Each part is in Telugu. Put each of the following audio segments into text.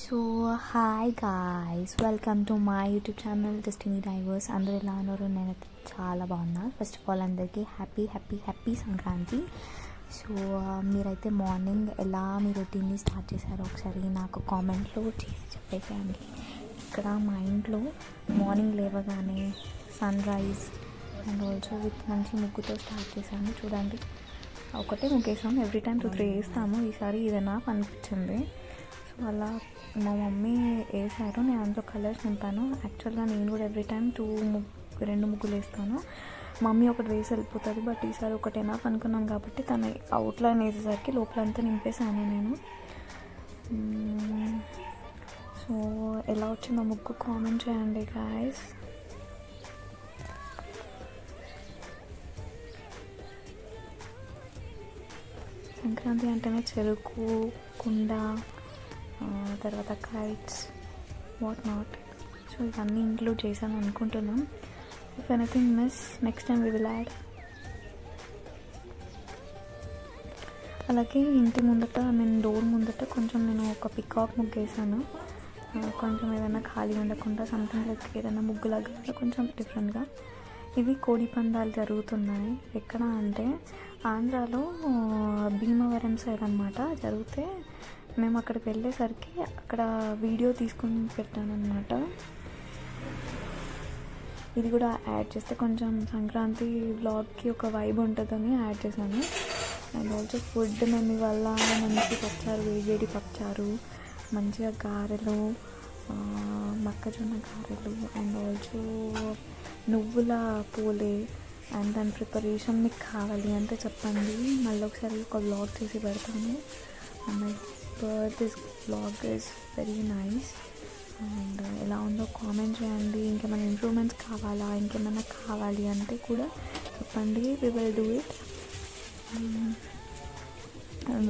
So hi guys, welcome to my YouTube channel destiny divorce. అందరూ ఎలా ఉన్నారు? నేనైతే చాలా బాగున్నా. ఫస్ట్ ఆఫ్ ఆల్ అందరికీ happy happy happy Sankranti. So మీరైతే మార్నింగ్ ఎలా మీ రొటీన్ని స్టార్ట్ చేశారో ఒకసారి నాకు కామెంట్లో చేసి చెప్పేసేయండి. ఇక్కడ మా ఇంట్లో మార్నింగ్ లేవగానే sunrise and also with మంచి ముగ్గుతో స్టార్ట్ చేశాను. చూడండి, ఒకటే ముగ్గేసాము. ఎవ్రీ టైం 2-3 వేస్తాము. ఈసారి ఇది నాకు అనిపించింది. సో అలా మా మమ్మీ వేసారు, నేను అందులో కలర్స్ నింపాను. యాక్చువల్గా నేను కూడా ఎవ్రీ టైం 2 ముగ్గులు వేస్తాను. మమ్మీ ఒకటి వేసి వెళ్ళిపోతుంది, బట్ ఈసారి ఒకటి ఎనాఫ్ అనుకున్నాను కాబట్టి తన అవుట్లైన్ వేసేసరికి లోపలంతా నింపేశాను నేను. సో ఎలా వచ్చిందో ముగ్గు కామెంట్ చేయండి గాయస్. సంక్రాంతి అంటేనే చెరుకు, కుండ, తర్వాత కైట్స్, వాట్ నాట్. సో ఇవన్నీ ఇంక్లూడ్ చేశాను అనుకుంటున్నాం. If anything miss next time we will add. అలాగే ఇంటి ముందట నేను డోర్ ముందట కొంచెం నేను ఒక పికాక్ ముగ్గు వేసాను. కొంచెం ఏదైనా ఖాళీ ఉండకుండా సంథింగ్ లైక్ ఏదైనా ముగ్గులాగా కొంచెం డిఫరెంట్గా. ఇవి కోడి పందాలు జరుగుతున్నాయి. ఎక్కడ అంటే ఆంధ్రాలో భీమవరం సైడ్ అన్నమాట. జరిగితే మేము అక్కడికి వెళ్ళేసరికి అక్కడ వీడియో తీసుకుని పెట్టాను అన్నమాట. ఇది కూడా యాడ్ చేస్తే కొంచెం సంక్రాంతి వ్లాగ్కి ఒక వైబ్ ఉంటుందని యాడ్ చేశాను. అండ్ ఆల్సో ఫుడ్ మేము ఇవాళ మంచి పప్చారు, వేడి పప్చారు, మంచిగా గారెలు, మొక్కజొన్న గారెలు అండ్ ఆల్సో నువ్వుల పోలే. అండ్ దాని ప్రిపరేషన్ మీకు కావాలి అంటే చెప్పండి, మళ్ళీ ఒకసారి ఒక వ్లాగ్ చేసి పెడతాను. But this vlog is very nice. And ఎలా ఉందో కామెంట్ చేయండి. ఇంకేమైనా ఇంప్రూవ్మెంట్స్ కావాలా, ఇంకేమైనా కావాలి అంటే కూడా చెప్పండి, we will do it.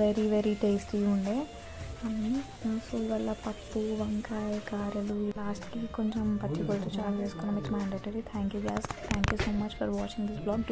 Very very tasty ఉండే అన్నీ. సో ఇవాళ పప్పు, వంకాయ, గారెలు, లాస్ట్కి కొంచెం పచ్చి పులుసు చారు వేసుకున్నాం. It's mandatory. Thank you guys, thank you so much for watching this blog.